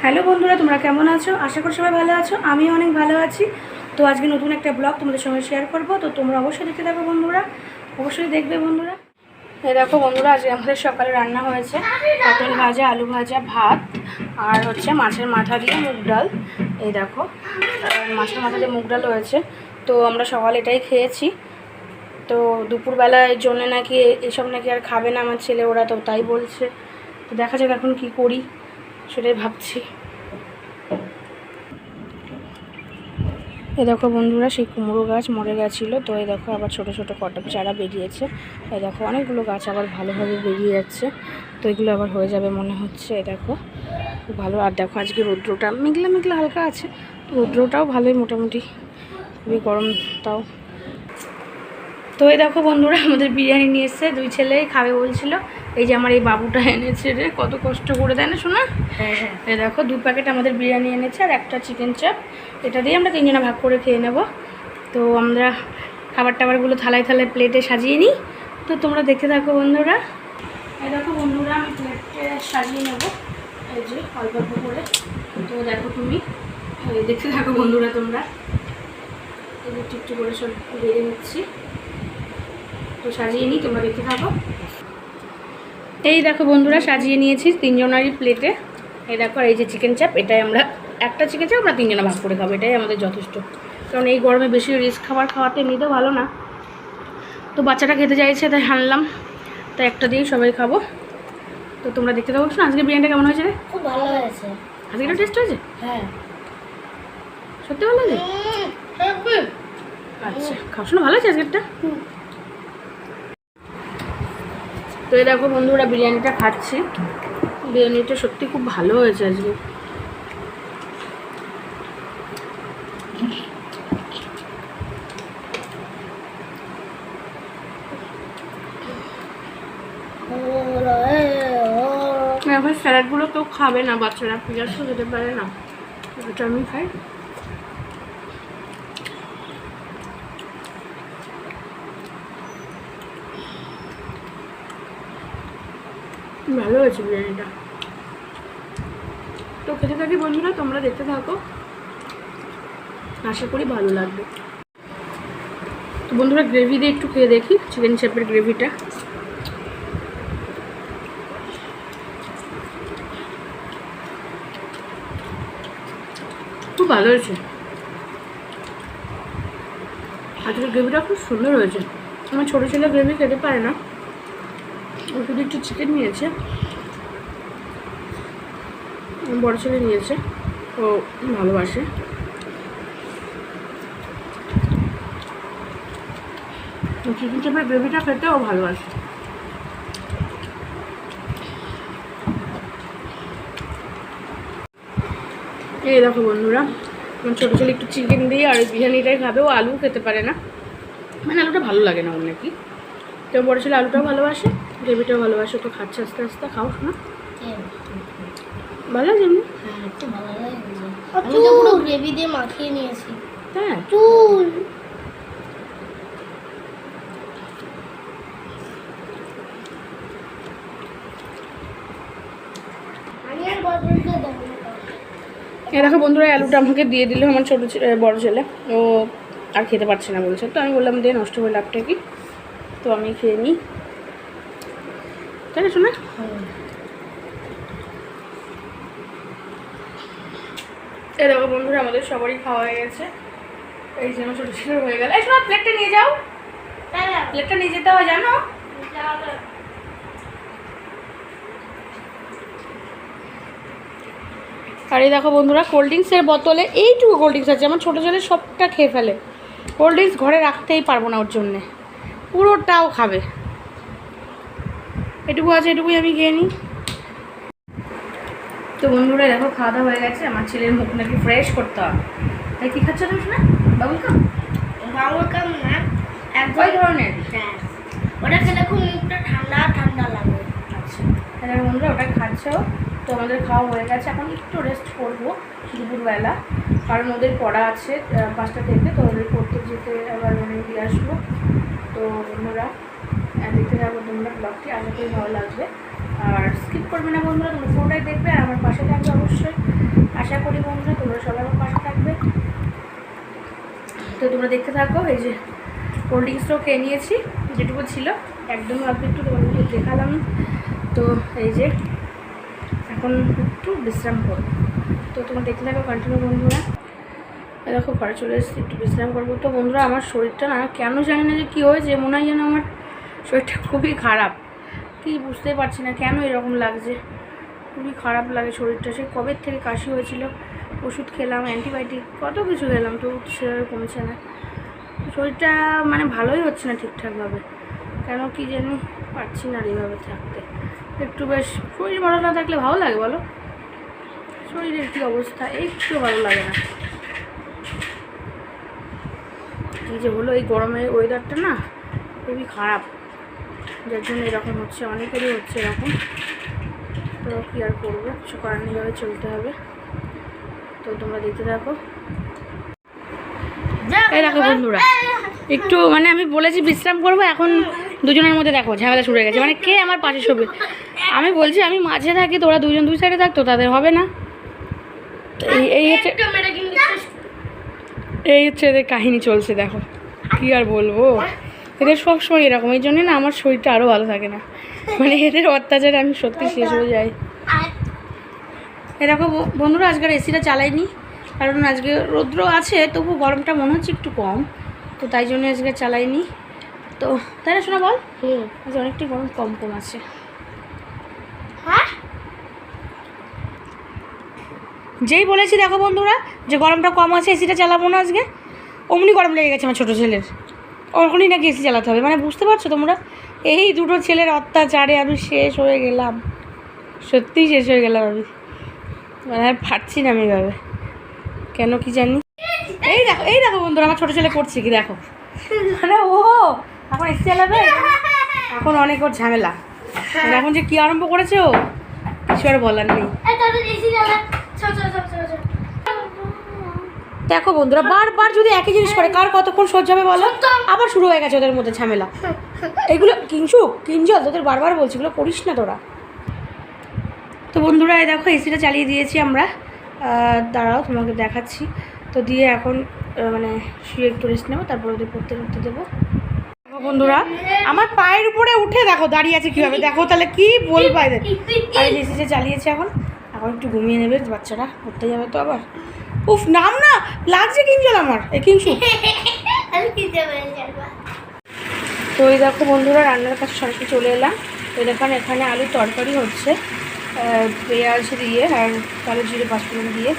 Hello বন্ধুরা, তোমরা কেমন আছো? আশা করি সবাই ভালো আছো। আমি অনেক ভালো আছি। তো আজকে নতুন একটা ব্লগ তোমাদের সঙ্গে শেয়ার করব। তো তোমরা অবশ্যই দেখতে থাকো বন্ধুরা, অবশ্যই দেখবে বন্ধুরা। এই দেখো বন্ধুরা, আজকে আমাদের সকালে রান্না হয়েছে পটল ভাজা, আলু ভাজা, ভাত আর হচ্ছে মাছের মাথা দিয়ে মুগ ডাল। এই দেখো মাছের মাথা দিয়ে মুগ ডাল হয়েছে। তো আমরা সকালে এটাই খেয়েছি। তো দুপুরবেলার জন্য নাকি এসব নাকি আর খাবে না আমার ছেলে, ওরা তো তাই বলছে। তো দেখা যাক এখন কি করি, সেটাই ভাবছি। এই দেখো বন্ধুরা, সেই কুমড়ো গাছ মরে গেছিলো, তো এই দেখো আবার ছোট ছোট কটা চারা বেরিয়েছে। এই দেখো অনেকগুলো গাছ আবার ভালোভাবে বেরিয়ে যাচ্ছে। তো এগুলো আবার হয়ে যাবে মনে হচ্ছে। এই দেখো খুব ভালো। আর দেখো আজকে রৌদ্রটা মেঘলা মেঘলা হালকা আছে, তো রৌদ্রটাও ভালোই, মোটামুটি খুবই গরম তাও। তো এই দেখো বন্ধুরা, আমাদের বিরিয়ানি নিয়ে এসছে, দুই ছেলেই খাবে বলছিল। এই যে আমার এই বাবুটা এনেছে রে, কত কষ্ট করে দেয় না শোনা। হ্যাঁ হ্যাঁ, এই দেখো 2 প্যাকেট আমাদের বিরিয়ানি এনেছে আর একটা চিকেন চাপ। এটা দিয়ে আমরা 3 জনা ভাগ করে খেয়ে নেব। তো আমরা খাবার টাবারগুলো থালায় থালায় প্লেটে সাজিয়ে নিই। তো তোমরা দেখতে থাকো বন্ধুরা। এই দেখো বন্ধুরা, আমি প্লেটে সাজিয়ে নেব, এই যে অল্প অল্প করে। তো দেখো তুমি দেখতে থাকো বন্ধুরা তোমরা। একটু একটু করে সব বেড়ে নিচ্ছি, তো সাজিয়ে নিই, তোমরা দেখতে থাকো। এই দেখো বন্ধুরা, সাজিয়ে নিয়েছি 3 জনারই প্লেটে। এই দেখো, আর এই যে চিকেন চাপ, এটাই আমরা একটা চিকেন চাপ আমরা 3 জনা ভাগ করে খাবো, এটাই আমাদের যথেষ্ট। কারণ এই গরমে বেশি রিস্ক খাবার খাওয়াতে এমনিতেও ভালো না। তো বাচ্চাটা খেতে চাইছে তাই আনলাম, তাই একটা দিয়েই সবাই খাবো। তো তোমরা দেখতে থাকো। না আজকে বিরিয়ানিটা কেমন হয়েছে রে? খুব ভালো হয়েছে। আজকে একটা টেস্ট হয়েছে? হ্যাঁ, সত্যি ভালো হয়েছে। আচ্ছা খাও, শোনো ভালো আছে আজকেরটা। তো এই দেখো বন্ধুরা, বিরিয়ানিটা খাচ্ছি। বিরিয়ানিটা সত্যি খুব ভালো হয়েছে আজকে। এখন স্যালাডগুলো কেউ খাবে না, বাচ্চারা পেঁয়াজ তো খেতে পারে না, এটা আমি খাই। ভালো হয়েছে বিরিয়ানিটা। তো খেতে থাকি বন্ধুরা, তোমরা দেখতে থাকো, আশা করি ভালো লাগবে। তো বন্ধুরা, গ্রেভি দিয়ে একটু খেয়ে দেখি, চিকেন চাপের গ্রেভিটা। খুব ভালো হয়েছে, আজকের গ্রেভিটা খুব সুন্দর হয়েছে। আমার ছোটো ছেলে গ্রেভি খেতে পারে না, ও শুধু একটু চিকেন নিয়েছে। বড় ছেলে নিয়েছে, ও ভালোবাসে। চিকেন চাপের গ্রেভিটা খেতে ও ভালোবাসে। এই দেখো বন্ধুরা, আমার ছোটো ছেলে একটু চিকেন দিয়ে আর বিরিয়ানিটাই খাবে, ও আলু খেতে পারে না, মানে আলুটা ভালো লাগে না ওর নাকি। তো বড় ছেলে আলুটাও ভালোবাসে, গ্রেভিটাও ভালোবাসে, তো খাচ্ছে আস্তে আস্তে। খাও শোনা, ভালো লাগে এমনি। হ্যাঁ, একটু ভালো লাগে। আমি তো পুরো গ্রেভি দিয়ে মাখিয়ে নিয়েছি। হ্যাঁ, চুল এ দেখো বন্ধুরা, আলুটা আমাকে দিয়ে দিল আমার ছোটো বড় ছেলে, ও আর খেতে পারছে না বলছে। তো আমি বললাম দিয়ে নষ্ট হয়ে লাভটা কি, তো আমি খেয়ে নিই, তাই না শোনা। এই দেখো বন্ধুরা, আমাদের সবারই খাওয়া হয়ে গেছে। এই যে আমার ছোটো ছেলে হয়ে গেল। এই শোনা, প্লেটটা নিয়ে যাও, প্লেটটা নিয়ে যেতে হয় জানো। আর এই দেখো বন্ধুরা, কোল্ড ড্রিঙ্কসের বোতলে এইটুকু কোল্ড ড্রিঙ্কস আছে। আমার ছোটো ছেলে সবটা খেয়ে ফেলে, কোল্ড ড্রিঙ্কস ঘরে রাখতেই পারবো না ওর জন্যে, পুরোটাও খাবে। এটুকু আছে, এটুকুই আমি খেয়ে নিই। তো বন্ধুরা দেখো, খাওয়া দাওয়া হয়ে গেছে। আমার ছেলের মুখ নাকি ফ্রেশ করতে হবে, তাই কী খাচ্ছ তুমি শোনা? বাবুল কাম? বাবুল কাম না, ওই ধরনের। হ্যাঁ, ওটা খেলে খুব মুখটা ঠান্ডা ঠান্ডা লাগে। আচ্ছা, তাহলে বন্ধুরা ওটা খাচ্ছেও। তো আমাদের খাওয়া হয়ে গেছে, এখন একটু রেস্ট করবো দুপুরবেলা, কারণ ওদের পড়া আছে 5টা থেকে। তো ওদের পড়তে যেতে আবার দিয়ে আসবো। তো বন্ধুরা দেখতে যাবো তোমরা ব্লগটি, আশা করি ভালো লাগবে। আর স্কিপ করবে না বন্ধুরা, তোমরা পুরোটাই দেখবে আর আমার পাশে থাকবে অবশ্যই। তো তোমরা দেখতে থাকো। এই যে কোল্ড ড্রিঙ্কসটাও খেয়ে নিয়েছি, যেটুকু ছিল একদম অল্প একটু তোমাদেরকে দেখালাম। তো এই যে এখন একটু বিশ্রাম করবো, তো তোমরা দেখতে থাকো কন্টিনিউ বন্ধুরা। দেখো ঘরে চলে এসেছি, একটু বিশ্রাম করবো। তো বন্ধুরা আমার শরীরটা না কেন জানি না যে কী হয়েছে, মনে হয় যেন আমার শরীরটা খুবই খারাপ, কি বুঝতে পারছি না কেন এরকম লাগছে, খুবই খারাপ লাগে শরীরটা। সে কবে থেকে কাশি হয়েছিল, ওষুধ খেলাম, অ্যান্টিবায়োটিক কত কিছু খেলাম, তো সেভাবে কমছে না শরীরটা, মানে ভালোই হচ্ছে না ঠিকঠাকভাবে, কেন কি জানি পারছি না এইভাবে থাকতে। একটু বেশ শরীর ভালো না থাকলে ভালো লাগে বলো, শরীরের কী অবস্থা, একটু ভালো লাগে না। কী যে হলো, এই গরমের ওয়েদারটা না খুবই খারাপ, যার জন্য এরকম হচ্ছে, অনেকেরই হচ্ছে এরকম। তো কী আর করবো, কিছু করার নেই, এভাবে চলতে হবে। তো তোমরা দেখতে থাকো। এই দেখো বন্ধুরা, একটু মানে আমি বলেছি বিশ্রাম করবো, এখন দুজনের মধ্যে দেখো ঝামেলা শুরু হয়ে গেছে, মানে কে আমার পাশে শোবে। আমি বলছি আমি মাঝে থাকি, তো ওরা দুজন দুই সাইডে থাকতো, তাদের হবে না। এই হচ্ছে এদের কাহিনী চলছে, দেখো কি আর বলবো, এদের সবসময় এরকম, এই জন্যে না আমার শরীরটা আরও ভালো থাকে না, মানে এদের অত্যাচারে আমি সত্যি শেষ হয়ে যাই। এরকম বন্ধুরা আজকের এসিটা চালাইনি, কারণ আজকে রৌদ্র আছে, তবু গরমটা মনে হচ্ছে একটু কম, তো তাই জন্য আজকে চালাইনি। তো তাই না শোনা বল, আজকে অনেকটাই গরম কম কম আছে। হ্যাঁ যেই বলেছি দেখো বন্ধুরা যে গরমটা কম আছে, এসিটা চালাবো না আজকে, অমনি গরম লেগে গেছে আমার ছোটো ছেলের, ওখানেই নাকি এসি চালাতে হবে, মানে বুঝতে পারছো তোমরা, এই দুটো ছেলের অত্যাচারে আমি শেষ হয়ে গেলাম, সত্যিই শেষ হয়ে গেলাম আমি, মানে আর পারছি না আমি এভাবে, কেন কি জানি। এই দেখো বন্ধুরা আমার ছোটো ছেলে করছে কি দেখো, মানে ও এখন এসি চালাবে, এখন অনেক ওর ঝামেলা, এখন যে কী আরম্ভ করেছে ও, কিছু আর বলার নেই। দেখো বন্ধুরা বারবার যদি একই জিনিস করে কার কতক্ষণ সহ্য হবে বলো, আবার শুরু হয়ে গেছে ওদের মধ্যে ঝামেলা। এগুলো কিঞ্জল তোদের বারবার বলছি, এগুলো করিস না তোরা। তো বন্ধুরা এই দেখো এসিটা চালিয়ে দিয়েছি আমরা, দাঁড়াও তোমাকে দেখাচ্ছি। তো দিয়ে এখন মানে শুয়ে একটু রেস্ট নেবো, তারপর ওদের পড়তে দেবো। বন্ধুরা আমার পায়ের উপরে উঠে দেখো দাঁড়িয়ে আছে কীভাবে, দেখো তাহলে কি বলবো এদের। আর এসিটা চালিয়েছে এখন একটু ঘুমিয়ে নেবে বাচ্চারা, পড়তে যাবে তো আবার। উফ নাম না লাগছে কিঞ্জল আমার, এই কিংসু। তো এই দেখো বন্ধুরা রান্নার কাছে সরাসরি চলে এলাম। তো দেখুন এখানে আলুর তরকারি হচ্ছে, পেঁয়াজ দিয়ে আর কালো জিরে পাঁচফোড়ন দিয়ে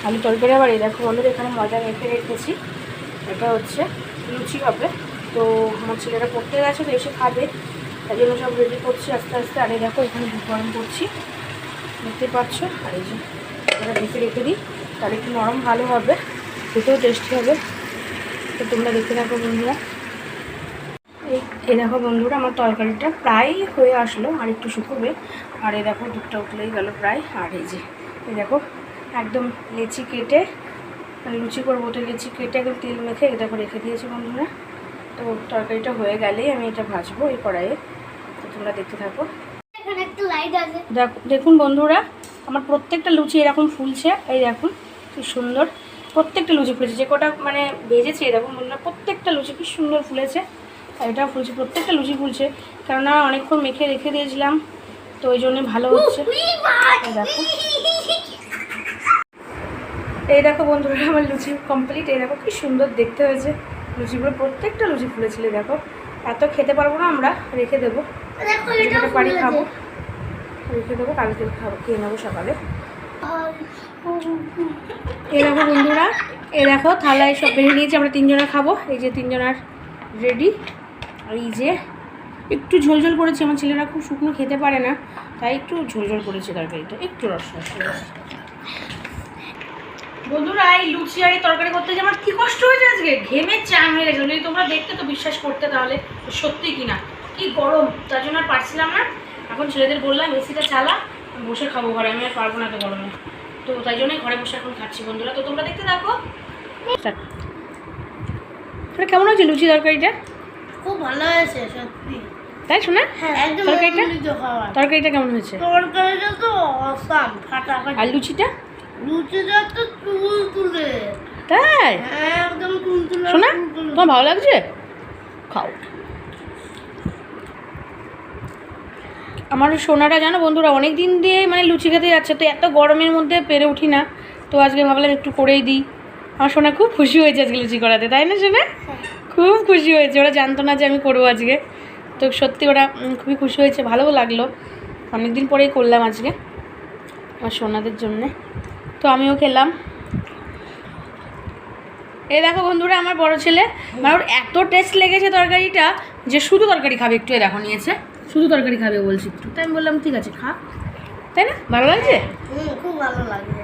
আলু তরকারি। আবার এই দেখো বন্ধুরা এখানে ময়দা মেখে রেখেছি, এটা হচ্ছে লুচি হবে। তো আমার ছেলেরা পড়তে গেছে, তো এসে খাবে, তাই জন্য সব রেডি করছি আস্তে আস্তে। আর এই দেখো এখানে দুধ গরম করছি, দেখতে পাচ্ছ। আর এই যে এটা রেখে দিই, তাহলে একটু নরম ভালো হবে, খেতেও টেস্টি হবে। তো তোমরা দেখতে থাকো বন্ধুরা। এই দেখো বন্ধুরা আমার তরকারিটা প্রায় হয়ে আসলো, আর একটু শুকোবে। আর এই দেখো দুধটা উঠলেই গেল প্রায়। আর এই দেখো একদম লেচি কেটে লুচি করবো, তো লেচি কেটে একদম তেল মেখে এই দেখো রেখে দিয়েছি বন্ধুরা। তো তরকারিটা হয়ে গেলেই আমি এটা ভাজবো এই কড়াইয়ে, তো তোমরা দেখতে থাকো। দেখুন বন্ধুরা আমার প্রত্যেকটা লুচি এরকম ফুলছে, এই দেখুন কি সুন্দর, প্রত্যেকটা লুচি ফুলেছে, যে কটা মানে ভেজেছে এরকম বন্ধুরা প্রত্যেকটা লুচি কি সুন্দর ফুলেছে। আর এটাও ফুলছে, প্রত্যেকটা লুচি ফুলছে, কেননা অনেকক্ষণ মেখে রেখে দিয়েছিলাম, তো ওই জন্যই ভালো হচ্ছে। দেখো এই দেখো বন্ধুরা আমার লুচি কমপ্লিট, এই দেখো কি সুন্দর দেখতে হয়েছে লুচিগুলো, প্রত্যেকটা লুচি ফুলেছিল। দেখো এত খেতে পারবো না আমরা, রেখে দেবো, যেটা পারি খাবো, রেখে দেবো, কালকে খাবো, খেয়ে নেবো সকালে। এই দেখো বন্ধুরা এই দেখো থালায় সব বেরিয়ে নিয়েছি, আমরা তিনজনে খাবো, এই যে তিনজনের রেডি। আর এই যে একটু ঝোলঝোল করেছি, আমার ছেলেরা খুব শুকনো খেতে পারে না, তাই একটু ঝোলঝোল করেছি তরকারিটা, একটু রস করেছি। বন্ধুরা এই লুচি আর এই তরকারি করতে যে আমার কী কষ্ট হয়েছে আজকে, ঘেমে চান হয়ে গেছে, যদি তোমরা দেখতে তো বিশ্বাস করতে, তাহলে সত্যি কিনা কি গরম, তার জন্য আর পারছিলাম না। এখন ছেলেদের বললাম এসিটা চালা, বসে খাবো ঘরে, আমি আর পারবো না তো গরমে, তো তাই জন্যই ঘরে বসে এখন খাচ্ছি বন্ধুরা। তো তোমরা দেখতে থাকো। কেমন হয়েছে লুচি তরকারিটা? খুব ভালো হয়েছে সত্যি, তাই শোনা? তরকারিটা কেমন হয়েছে? তরকারিটা তো অসাম, ফাটাফাটি। আর লুচিটা? লুচিটা তো তুলে তাই হ্যাঁ একদম তুলতুলে শোনা তুলতুলে। তোমার ভালো লাগছে খাও। আমার সোনাটা জানো বন্ধুরা অনেক দিন দিয়ে মানে লুচি খেতে যাচ্ছে, তো এত গরমের মধ্যে পেরে উঠি না, তো আজকে ভাবলাম একটু করেই দিই। আমার সোনা খুব খুশি হয়েছে আজকে লুচি করাতে, তাই না সোনা? খুব খুশি হয়েছে, ওরা জানতো না যে আমি করবো আজকে, তো সত্যি ওরা খুবই খুশি হয়েছে, ভালোও লাগলো। অনেক দিন পরেই করলাম আজকে আমার সোনাদের জন্যে, তো আমিও খেলাম। এই দেখো বন্ধুরা আমার বড় ছেলে, মানে ওর এত টেস্ট লেগেছে তরকারিটা যে শুধু তরকারি খাবে, একটু এ দেখো নিয়েছে শুধু তরকারি খাবে বলছি একটু, তাই আমি বললাম ঠিক আছে খা, তাই না? ভালো লাগছে? খুব ভালো লাগে।